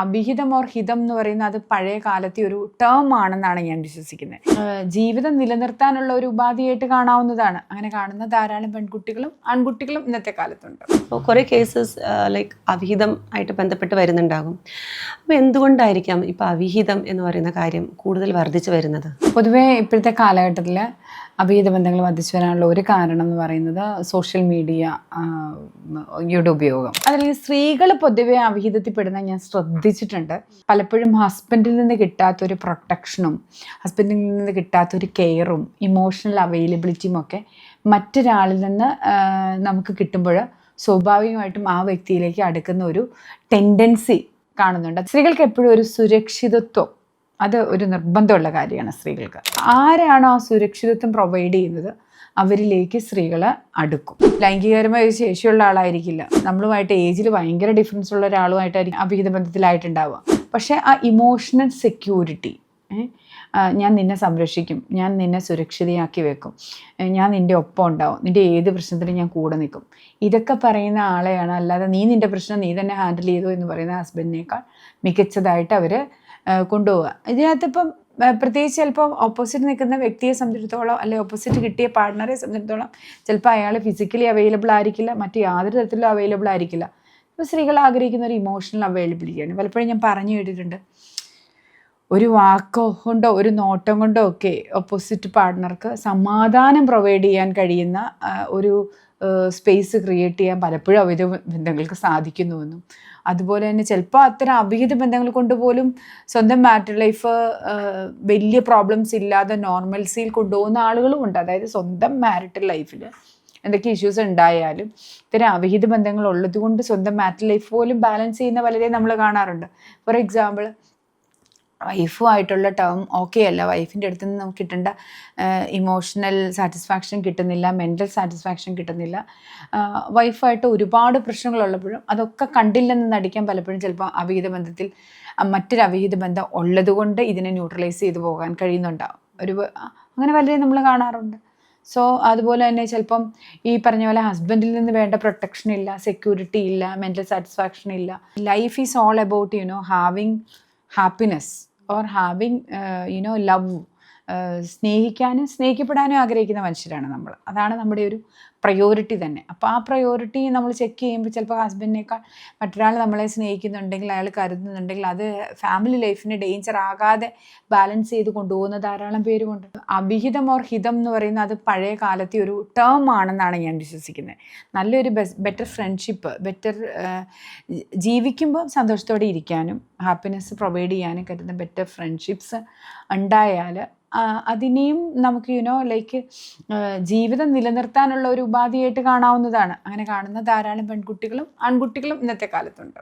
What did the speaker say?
അഭിഹിതം or ഹിതം എന്ന് പറയുന്നത് അത് പഴയ കാലത്തെ ഒരു ടേം ആണെന്നാണ് ഞാൻ വിശ്വസിക്കുന്നത്. ജീവിതം നിലനിർത്താനുള്ള ഒരു ഉപാധിയായിട്ട് കാണാവുന്നതാണ്. അങ്ങനെ കാണുന്ന ധാരാളം പെൺകുട്ടികളും ആൺകുട്ടികളും ഇന്നത്തെ കാലത്തുണ്ട്. അപ്പോൾ കുറേ കേസസ് ലൈക്ക് അവിഹിതം ആയിട്ട് ബന്ധപ്പെട്ട് വരുന്നുണ്ടാകും. അപ്പോൾ എന്തുകൊണ്ടായിരിക്കാം ഇപ്പോൾ അവിഹിതം എന്ന് പറയുന്ന കാര്യം കൂടുതൽ വർദ്ധിച്ചു വരുന്നത്? പൊതുവേ ഇപ്പോഴത്തെ കാലഘട്ടത്തിൽ അവിഹിത ബന്ധങ്ങൾ വർദ്ധിച്ചു വരാനുള്ള ഒരു കാരണം എന്ന് പറയുന്നത് സോഷ്യൽ മീഡിയയുടെ ഉപയോഗം. അതിൽ സ്ത്രീകൾ പൊതുവെ അവിഹിതത്തിൽപ്പെടുന്ന ഞാൻ ശ്രദ്ധിച്ചിട്ടുണ്ട്. പലപ്പോഴും ഹസ്ബൻഡിൽ നിന്ന് കിട്ടാത്തൊരു പ്രൊട്ടക്ഷനും ഹസ്ബൻഡിൽ നിന്ന് കിട്ടാത്തൊരു കെയറും ഇമോഷണൽ അവൈലബിലിറ്റിയും ഒക്കെ മറ്റൊരാളിൽ നിന്ന് നമുക്ക് കിട്ടുമ്പോൾ സ്വാഭാവികമായിട്ടും ആ വ്യക്തിയിലേക്ക് അടുക്കുന്ന ഒരു ടെൻഡൻസി കാണുന്നുണ്ട്. സ്ത്രീകൾക്ക് എപ്പോഴും ഒരു സുരക്ഷിതത്വം അത് ഒരു നിർബന്ധമുള്ള കാര്യമാണ്. സ്ത്രീകൾക്ക് ആരാണോ ആ സുരക്ഷിതത്വം പ്രൊവൈഡ് ചെയ്യുന്നത് അവരിലേക്ക് സ്ത്രീകൾ അടുക്കും. ലൈംഗികപരമായ ശേഷിയുള്ള ആളായിരിക്കില്ല, നമ്മളുമായിട്ട് ഏജിൽ ഭയങ്കര ഡിഫറൻസ് ഉള്ള ഒരാളുമായിട്ടായിരിക്കും അവിഹിത ബന്ധത്തിലായിട്ടുണ്ടാവുക. പക്ഷേ ആ ഇമോഷണൽ സെക്യൂരിറ്റി, ഞാൻ നിന്നെ സംരക്ഷിക്കും, ഞാൻ നിന്നെ സുരക്ഷിതയാക്കി വെക്കും, ഞാൻ നിൻ്റെ ഒപ്പം ഉണ്ടാവും, നിൻ്റെ ഏത് പ്രശ്നത്തിനും ഞാൻ കൂടെ നിൽക്കും, ഇതൊക്കെ പറയുന്ന ആളെയാണ്. അല്ലാതെ നീ നിൻ്റെ പ്രശ്നം നീ തന്നെ ഹാൻഡിൽ ചെയ്തു എന്ന് പറയുന്ന ഹസ്ബൻഡിനേക്കാൾ മികച്ചതായിട്ട് അവർ കൊണ്ടുപോവുക. ഇതിനകത്തിപ്പം പ്രത്യേകിച്ച് ചിലപ്പോൾ ഓപ്പോസിറ്റ് നിൽക്കുന്ന വ്യക്തിയെ സംബന്ധിച്ചിടത്തോളം അല്ലെങ്കിൽ ഓപ്പോസിറ്റ് കിട്ടിയ പാർട്ട്ണറെ സംബന്ധിച്ചിടത്തോളം ചിലപ്പോൾ അയാൾ ഫിസിക്കലി അവൈലബിൾ ആയിരിക്കില്ല, മറ്റ് യാതൊരു തരത്തിലും അവൈലബിൾ ആയിരിക്കില്ല. ഇപ്പോൾ സ്ത്രീകൾ ആഗ്രഹിക്കുന്ന ഒരു ഇമോഷണൽ അവൈലബിലിറ്റിയാണ്. പലപ്പോഴും ഞാൻ പറഞ്ഞു കേട്ടിട്ടുണ്ട്, ഒരു വാക്കോ കൊണ്ടോ ഒരു നോട്ടം കൊണ്ടോ ഒക്കെ ഓപ്പോസിറ്റ് പാർട്ട്ണർക്ക് സമാധാനം പ്രൊവൈഡ് ചെയ്യാൻ കഴിയുന്ന ഒരു സ്പേസ് ക്രിയേറ്റ് ചെയ്യാൻ പലപ്പോഴും അവിഹിത ബന്ധങ്ങൾക്ക് സാധിക്കുന്നുവെന്നും, അതുപോലെ തന്നെ ചിലപ്പോൾ അത്തരം അവിഹിത ബന്ധങ്ങൾ കൊണ്ട് പോലും സ്വന്തം മാരിറ്റൽ ലൈഫ് വലിയ പ്രോബ്ലംസ് ഇല്ലാതെ നോർമൽസിയിൽ കൊണ്ടുപോകുന്ന ആളുകളും ഉണ്ട്. അതായത് സ്വന്തം മാരിറ്റൽ ലൈഫിൽ എന്തൊക്കെ ഇഷ്യൂസ് ഉണ്ടായാലും ഇത്തരം അവിഹിത ബന്ധങ്ങൾ ഉള്ളത് കൊണ്ട് സ്വന്തം മാരിറ്റൽ ലൈഫ് പോലും ബാലൻസ് ചെയ്യുന്ന പലരെയും നമ്മൾ കാണാറുണ്ട്. ഫോർ എക്സാമ്പിൾ, വൈഫുമായിട്ടുള്ള ടേം ഓക്കെ അല്ല, വൈഫിൻ്റെ അടുത്ത് നിന്ന് നമുക്ക് കിട്ടേണ്ട ഇമോഷണൽ സാറ്റിസ്ഫാക്ഷൻ കിട്ടുന്നില്ല, മെൻ്റൽ സാറ്റിസ്ഫാക്ഷൻ കിട്ടുന്നില്ല, വൈഫായിട്ട് ഒരുപാട് പ്രശ്നങ്ങളുള്ളപ്പോഴും അതൊക്കെ കണ്ടില്ലെന്ന് നടിക്കാൻ പലപ്പോഴും ചിലപ്പോൾ അവിഹിത ബന്ധത്തിൽ മറ്റൊരു അവിഹിത ബന്ധം ഉള്ളത് കൊണ്ട് ഇതിനെ ന്യൂട്രലൈസ് ചെയ്ത് പോകാൻ കഴിയുന്നുണ്ടാവും. അങ്ങനെ പലരെയും നമ്മൾ കാണാറുണ്ട്. സോ അതുപോലെ തന്നെ ചിലപ്പം ഈ പറഞ്ഞ പോലെ ഹസ്ബൻഡിൽ നിന്ന് വേണ്ട പ്രൊട്ടക്ഷൻ ഇല്ല, സെക്യൂരിറ്റി ഇല്ല, മെൻ്റൽ സാറ്റിസ്ഫാക്ഷൻ ഇല്ല. Life is all about having happiness or having love. സ്നേഹിക്കാനും സ്നേഹിക്കപ്പെടാനും ആഗ്രഹിക്കുന്ന മനുഷ്യരാണ് നമ്മൾ. അതാണ് നമ്മുടെ ഒരു പ്രയോറിറ്റി തന്നെ. അപ്പോൾ ആ പ്രയോറിറ്റി നമ്മൾ ചെക്ക് ചെയ്യുമ്പോൾ ചിലപ്പോൾ ഹസ്ബൻഡിനേക്കാൾ മറ്റൊരാൾ നമ്മളെ സ്നേഹിക്കുന്നുണ്ടെങ്കിൽ, അയാൾ കരുതുന്നുണ്ടെങ്കിൽ അത് ഫാമിലി ലൈഫിന് ഡേഞ്ചർ ആകാതെ ബാലൻസ് ചെയ്ത് കൊണ്ടുപോകുന്ന ധാരാളം പേരുമുണ്ട്. അഭിഹിതം ഓർ ഹിതം എന്ന് പറയുന്നത് അത് പഴയ കാലത്തെ ഒരു ടേം ആണെന്നാണ് ഞാൻ വിശ്വസിക്കുന്നത്. നല്ലൊരു ബെറ്റർ ഫ്രണ്ട്ഷിപ്പ്, ബെറ്റർ ജീവിക്കുമ്പോൾ സന്തോഷത്തോടെ ഇരിക്കാനും ഹാപ്പിനെസ് പ്രൊവൈഡ് ചെയ്യാനും കരുതുന്ന ബെറ്റർ ഫ്രണ്ട്ഷിപ്സ് ഉണ്ടായാൽ അതിനെയും നമുക്ക് ലൈക്ക് ജീവിതം നിലനിർത്താനുള്ള ഒരു ഉപാധിയായിട്ട് കാണാവുന്നതാണ്. അങ്ങനെ കാണുന്ന ധാരാളം പെൺകുട്ടികളും ആൺകുട്ടികളും ഇന്നത്തെ കാലത്തുണ്ട്.